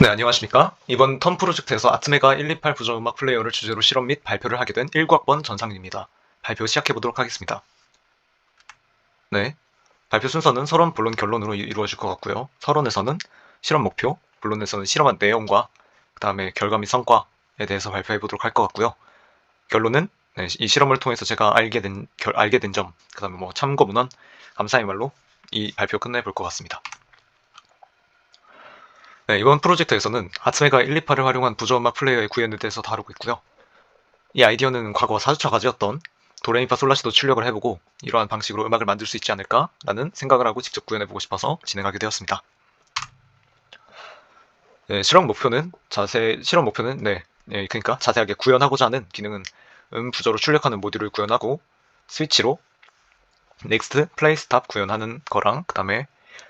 네, 안녕하십니까. 이번 턴 프로젝트에서 아트메가 128 부정음악 플레이어를 주제로 실험 및 발표를 하게 된 19학번 전상입니다. 발표 시작해보도록 하겠습니다. 네, 발표 순서는 서론, 본론, 결론으로 이루어질 것 같고요. 서론에서는 실험 목표, 본론에서는 실험한 내용과 그 다음에 결과 및 성과에 대해서 발표해보도록 할 것 같고요. 결론은 이 실험을 통해서 제가 알게 된 점, 그 다음에 뭐 참고 문헌, 감사의 말로 이 발표 끝내볼 것 같습니다. 네, 이번 프로젝트에서는 아트메가 128을 활용한 부저음악 플레이어의 구현에 대해서 다루고 있고요. 이 아이디어는 과거 4주차 과제였던 도레미파 솔라시도 출력을 해보고 이러한 방식으로 음악을 만들 수 있지 않을까라는 생각을 하고 직접 구현해보고 싶어서 진행하게 되었습니다. 네, 실험 목표는 그러니까 자세하게 구현하고자 하는 기능은 부저로 출력하는 모듈을 구현하고 스위치로 넥스트, 플레이, 스탑 구현하는 거랑 그 다음에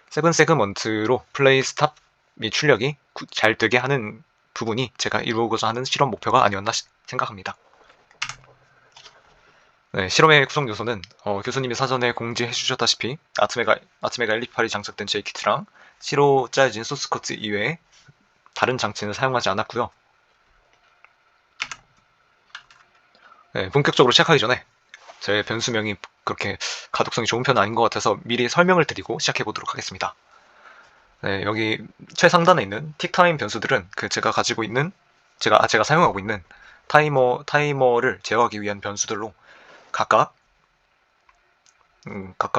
세븐 세그먼트로 플레이, 스탑 및 출력이 잘 되게 하는 부분이 제가 이루고자 하는 실험 목표가 아니었나 생각합니다. 네, 실험의 구성 요소는 교수님이 사전에 공지해 주셨다시피 아트메가 128이 장착된 J키트랑 C로 짜여진 소스 코드 이외에 다른 장치는 사용하지 않았고요. 네, 본격적으로 시작하기 전에 제 변수명이 그렇게 가독성이 좋은 편은 아닌 것 같아서 미리 설명을 드리고 시작해 보도록 하겠습니다. 네, 여기 최상단에 있는 틱타임 변수들은 제가 사용하고 있는 타이머를 제어하기 위한 변수들로 각각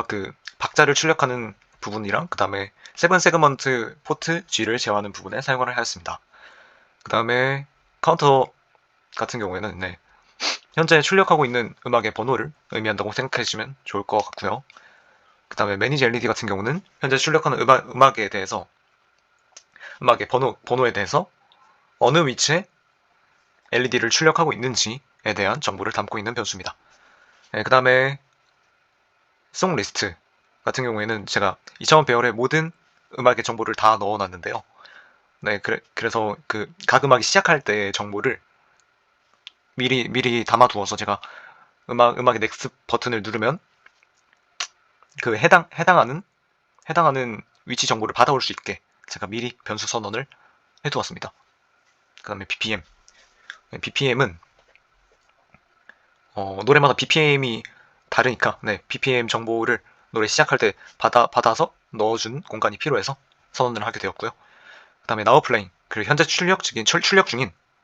그 박자를 출력하는 부분이랑 그 다음에 세븐 세그먼트 포트 G를 제어하는 부분에 사용을 하였습니다. 그 다음에 카운터 같은 경우에는 현재 출력하고 있는 음악의 번호를 의미한다고 생각해주시면 좋을 것 같고요. 그 다음에 매니지 LED 같은 경우는 현재 출력하는 음악에 대해서 음악의 번호에 대해서 어느 위치에 LED를 출력하고 있는지에 대한 정보를 담고 있는 변수입니다. 그 다음에 송 리스트 같은 경우에는 제가 2차원 배열의 모든 음악의 정보를 다 넣어놨는데요. 네, 그래서 각 음악이 시작할 때 정보를 미리 담아두어서 제가 음악의 넥스트 버튼을 누르면 그 해당하는 위치 정보를 받아올 수 있게 제가 미리 변수 선언을 해두었습니다. 그 다음에 BPM. BPM은 노래마다 BPM이 다르니까 BPM 정보를 노래 시작할 때 받아서 넣어준 공간이 필요해서 선언을 하게 되었고요. 그 다음에 now playing, 그리고 현재 출력 중인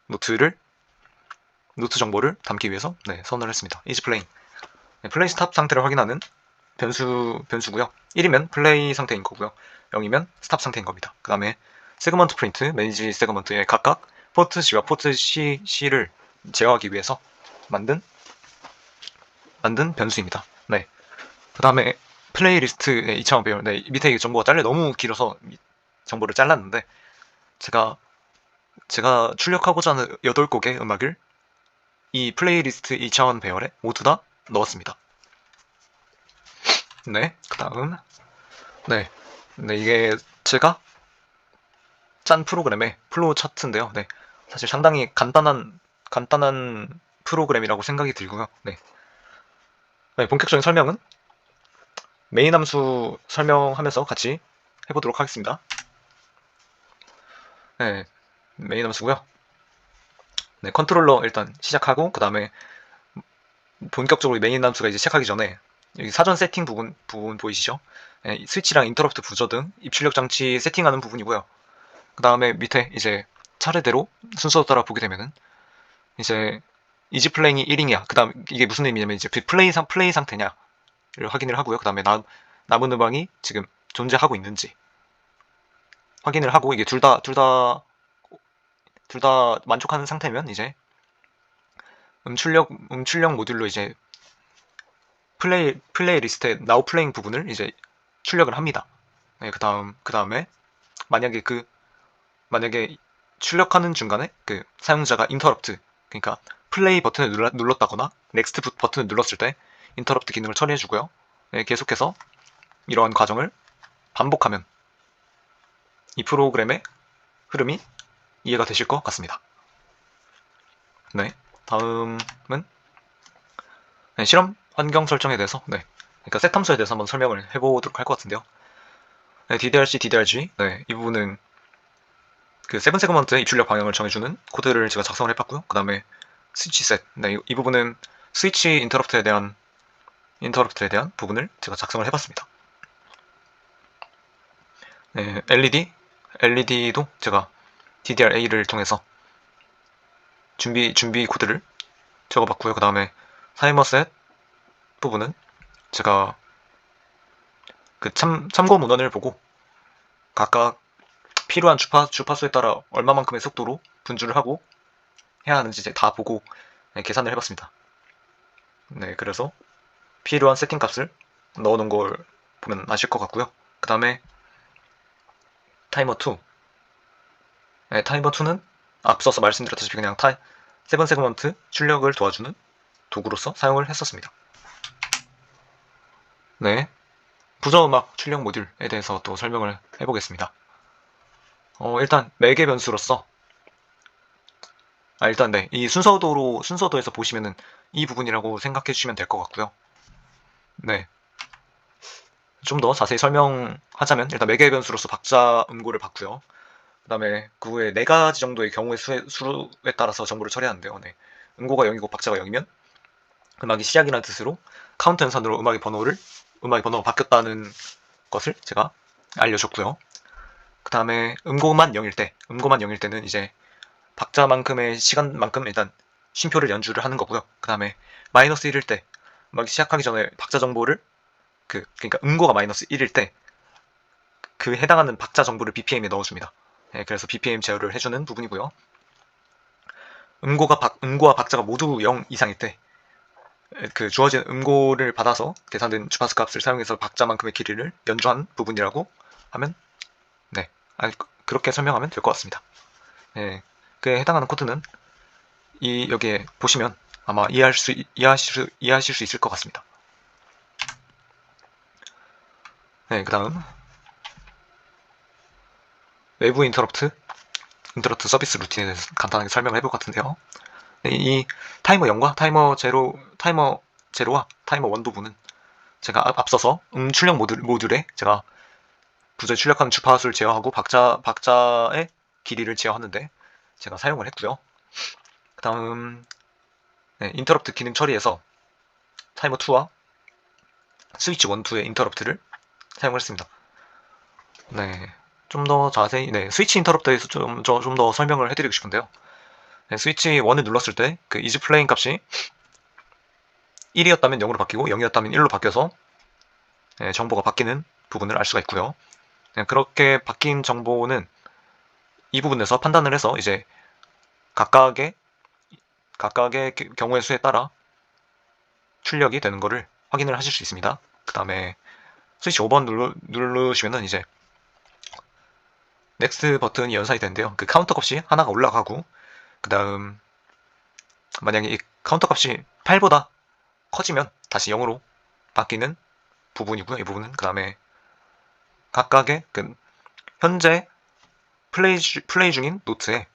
노트 정보를 담기 위해서 선언을 했습니다. is playing. 플레이 스탑 상태를 확인하는 변수고요. 1이면 플레이 상태인 거고요. 0이면 스탑 상태인 겁니다. 그 다음에 세그먼트 프린트, 매니지 세그먼트의 각각 포트 G와 포트 C를 제어하기 위해서 만든 변수입니다. 네. 그 다음에 플레이리스트 2차원 배열. 밑에 정보가 너무 길어서 정보를 잘랐는데 제가 출력하고자 하는 8곡의 음악을 이 플레이리스트 2차원 배열에 모두 다 넣었습니다. 그 다음 이게 제가 짠 프로그램의 플로우 차트인데요. 사실 상당히 간단한 프로그램이라고 생각이 들고요. 본격적인 설명은 메인 함수 설명하면서 같이 해보도록 하겠습니다. 메인 함수고요. 컨트롤러 일단 시작하고 그 다음에 본격적으로 메인 함수가 이제 시작하기 전에 여기 사전 세팅 부분 보이시죠? 스위치랑 인터럽트 부저 등 입출력 장치 세팅하는 부분이고요. 그 다음에 밑에 이제 차례대로 순서 따라 보게 되면은 이제 이지 플레잉이 1이냐, 그 다음 이게 무슨 의미냐면 이제 플레이 상태냐를 확인을 하고요. 그 다음에 남은 음악이 지금 존재하고 있는지 확인을 하고 이게 둘 다 만족하는 상태면 이제 음출력 모듈로 이제 플레이리스트의 now playing 부분을 이제 출력을 합니다. 그 다음에 만약에 출력하는 중간에 사용자가 인터럽트, 그러니까 플레이 버튼을 눌렀다거나 넥스트 버튼을 눌렀을 때 인터럽트 기능을 처리해주고요. 계속해서 이러한 과정을 반복하면 이 프로그램의 흐름이 이해가 되실 것 같습니다. 다음은 실험 환경 설정에 대해서 그러니까 셋 함수에 대해서 한번 설명을 해보도록 할 것 같은데요. DDRC, DDRG 이 부분은 그 세븐 세그먼트의 입출력 방향을 정해주는 코드를 제가 작성을 해봤고요. 그 다음에 스위치 셋. 네, 이 부분은 스위치 인터럽트에 대한 부분을 제가 작성을 해봤습니다. 네, LED도 제가 DDR-A를 통해서 준비 코드를 적어봤고요. 그 다음에 타이머셋 부분은 제가 그 참고 문헌을 보고 각각 필요한 주파수에 따라 얼마만큼의 속도로 분주를 하고 해야 하는지 이제 다 보고 계산을 해봤습니다. 네, 그래서 필요한 세팅 값을 넣어놓은 걸 보면 아실 것 같고요. 그 다음에 타이머 2. 네, 타이머 2는 앞서서 말씀드렸다시피 그냥 세븐 세그먼트 출력을 도와주는 도구로서 사용을 했었습니다. 네, 부저음악 출력 모듈에 대해서 또 설명을 해보겠습니다. 일단 매개 변수로서 일단 네, 이 순서도에서 보시면은 이 부분이라고 생각해 주시면 될 것 같고요. 네, 좀 더 자세히 설명하자면 일단 매개 변수로서 박자 음고를 받고요. 그 다음에 그 후에 4가지 정도의 경우의 수에 따라서 정보를 처리하는데요. 네. 음고가 0이고 박자가 0이면 음악이 시작이라는 뜻으로 카운트 연산으로 음악의 번호가 바뀌었다는 것을 제가 알려줬고요. 그 다음에 음고만 0일 때는 이제 박자만큼의 시간만큼 일단 쉼표를 연주를 하는 거고요. 그 다음에 마이너스 1일 때 음악이 시작하기 전에 박자 정보를 그러니까 음고가 마이너스 1일 때 그 해당하는 박자 정보를 BPM에 넣어줍니다. 네, 그래서 BPM 제어를 해주는 부분이고요. 음고와 박자가 모두 0 이상일 때 그 주어진 음고를 받아서 계산된 주파수 값을 사용해서 박자만큼의 길이를 연주한 부분이라고 하면 네, 그렇게 설명하면 될 것 같습니다. 네, 그에 해당하는 코드는 여기에 보시면 아마 이해하실 수 있을 것 같습니다. 네, 그 다음 외부 인터럽트 서비스 루틴에 대해서 간단하게 설명을 해볼 것 같은데요. 네, 이 타이머 0과 타이머 0와 타이머 1 부분은 제가 앞서서 출력 모듈에 제가 부저에 출력하는 주파수를 제어하고 박자의 길이를 제어하는데 제가 사용을 했고요. 그 다음 인터럽트 기능 처리에서 타이머 2와 스위치 1, 2의 인터럽트를 사용을 했습니다. 네, 좀 더 자세히 스위치 인터럽트에서 좀 더 설명을 해드리고 싶은데요. 네, 스위치 1을 눌렀을 때 그 이즈 플레잉 값이 1이었다면 0으로 바뀌고 0이었다면 1로 바뀌어서 정보가 바뀌는 부분을 알 수가 있고요. 그렇게 바뀐 정보는 이 부분에서 판단을 해서 이제 각각의 경우의 수에 따라 출력이 되는 것을 확인을 하실 수 있습니다. 그 다음에 스위치 5번 누르시면은 이제 넥스트 버튼이 연상이 되는데요. 그 카운터 값이 하나가 올라가고 그 다음 만약에 이 카운터 값이 8보다 커지면 다시 0으로 바뀌는 부분이고요. 이 부분은 그 다음에 각각의 현재 플레이 중인 노트에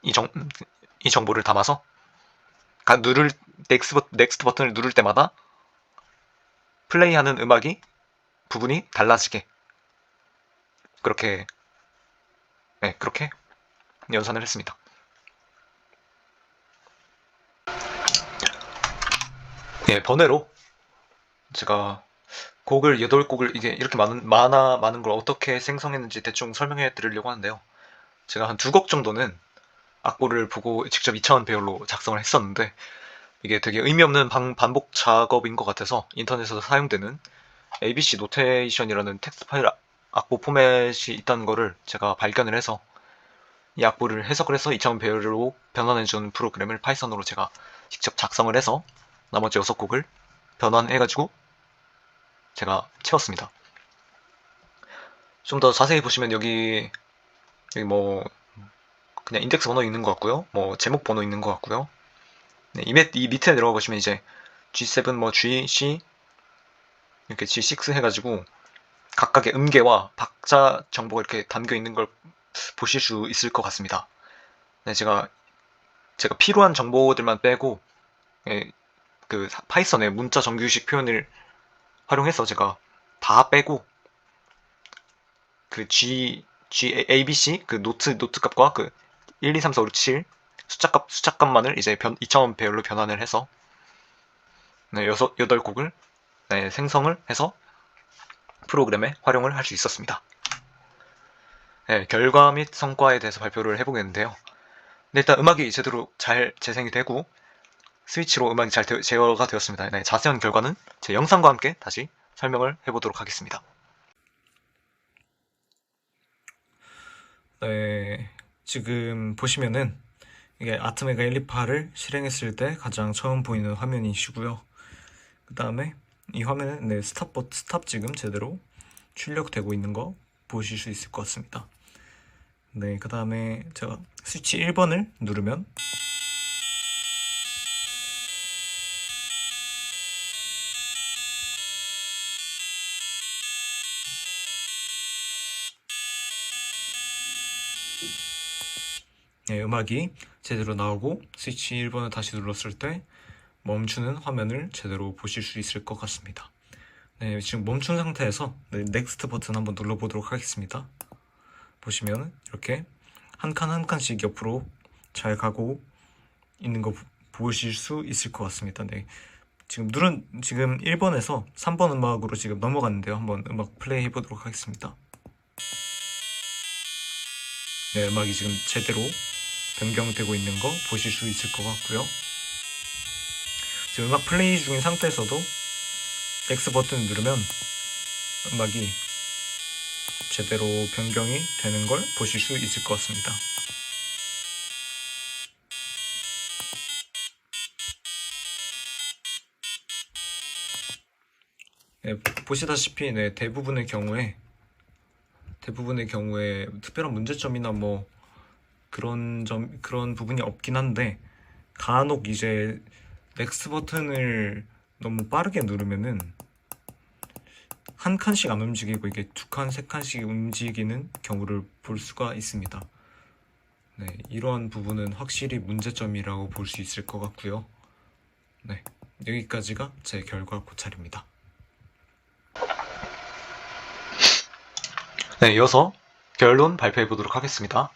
이 정보를 담아서 넥스트 버튼을 누를 때마다 플레이하는 부분이 달라지게 그렇게 연산을 했습니다. 번외로 제가 곡을 8곡을 이렇게 많은 걸 어떻게 생성했는지 대충 설명해 드리려고 하는데요. 제가 한 2곡 정도는 악보를 보고 직접 2차원 배열로 작성을 했었는데 이게 되게 의미 없는 반복 작업인 것 같아서 인터넷에서 사용되는 ABC 노테이션이라는 텍스트 파일 악보 포맷이 있다는 거를 제가 발견을 해서 이 악보를 해석을 해서 2차원 배열로 변환해주는 프로그램을 파이썬으로 제가 직접 작성을 해서 나머지 6곡을 변환해가지고 제가 채웠습니다. 좀 더 자세히 보시면 여기 뭐 그냥 인덱스 번호 있는 것 같고요. 뭐 제목 번호 있는 것 같고요. 이 밑에 내려가 보시면 이제 G7 뭐 G, C 이렇게 G6 해가지고 각각의 음계와 박자 정보가 이렇게 담겨 있는 걸 보실 수 있을 것 같습니다. 제가 필요한 정보들만 빼고 그 파이썬의 문자 정규식 표현을 활용해서 제가 다 빼고 그 ABC 그 노트 값과 그 1, 2, 3, 4, 5, 6, 7 숫자 값만을 이제 2차원 배열로 변환을 해서 네, 8곡을 네, 생성을 해서 프로그램에 활용을 할 수 있었습니다. 네, 결과 및 성과에 대해서 발표를 해보겠는데요. 네, 일단 음악이 제대로 잘 재생이 되고 스위치로 음악이 잘 제어가 되었습니다. 네, 자세한 결과는 제 영상과 함께 다시 설명을 해보도록 하겠습니다. 네, 지금 보시면은 이게 아트메가 128을 실행했을 때 가장 처음 보이는 화면이시고요. 그 다음에 이 화면은 네, 스탑 지금 제대로 출력되고 있는 거 보실 수 있을 것 같습니다. 네, 그 다음에 제가 스위치 1번을 누르면 네, 음악이 제대로 나오고 스위치 1번을 다시 눌렀을 때 멈추는 화면을 제대로 보실 수 있을 것 같습니다. 네, 지금 멈춘 상태에서 네, 넥스트 버튼 한번 눌러보도록 하겠습니다. 보시면 이렇게 한 칸 한 칸씩 옆으로 잘 가고 있는 거 보실 수 있을 것 같습니다. 네, 지금 1번에서 3번 음악으로 지금 넘어갔는데요. 한번 음악 플레이 해보도록 하겠습니다. 네, 음악이 지금 제대로 변경되고 있는 거 보실 수 있을 것 같고요. 지금 음악 플레이 중인 상태에서도 X 버튼을 누르면 음악이 제대로 변경이 되는 걸 보실 수 있을 것 같습니다. 네, 보시다시피 네, 대부분의 경우에 특별한 문제점이나 뭐 그런 부분이 없긴 한데, 간혹 이제 넥스트 버튼을 너무 빠르게 누르면은 한 칸씩 안 움직이고 이게 2칸, 3칸씩 움직이는 경우를 볼 수가 있습니다. 네, 이러한 부분은 확실히 문제점이라고 볼 수 있을 것 같고요. 네, 여기까지가 제 결과 고찰입니다. 네, 이어서 결론 발표해 보도록 하겠습니다.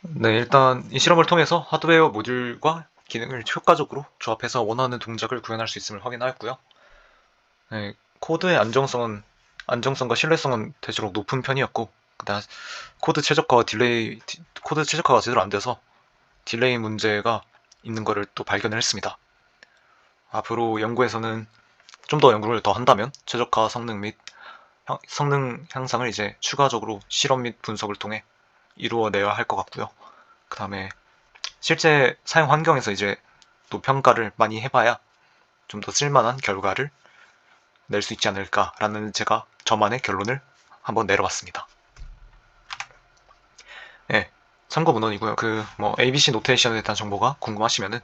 네, 일단 이 실험을 통해서 하드웨어 모듈과 기능을 효과적으로 조합해서 원하는 동작을 구현할 수 있음을 확인하였고요. 네, 코드의 안정성과 신뢰성은 대체로 높은 편이었고, 그다음 코드 최적화가 제대로 안 돼서 딜레이 문제가 있는 것을 또 발견을 했습니다. 앞으로 연구에서는 좀 더 연구를 더 한다면 최적화 성능 및 성능 향상을 이제 추가적으로 실험 및 분석을 통해 이루어내야 할 것 같고요. 그 다음에 실제 사용 환경에서 이제 또 평가를 많이 해봐야 좀 더 쓸만한 결과를 낼 수 있지 않을까라는 제가 저만의 결론을 한번 내려봤습니다. 네, 참고 문헌이고요. ABC 노테이션에 대한 정보가 궁금하시면은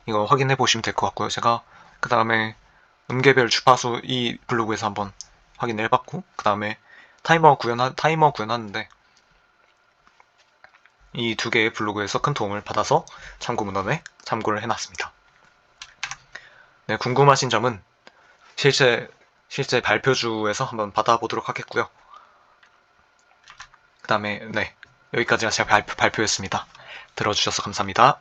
이거 확인해 보시면 될 것 같고요. 제가 그 다음에 음계별 주파수 이 블로그에서 한번 확인을 해봤고, 그 다음에 타이머 구현하는데 이 두 개의 블로그에서 큰 도움을 받아서 참고 문헌에 참고를 해놨습니다. 네, 궁금하신 점은 실제 발표주에서 한번 받아보도록 하겠고요. 그 다음에 네, 여기까지가 제가 발표였습니다. 들어주셔서 감사합니다.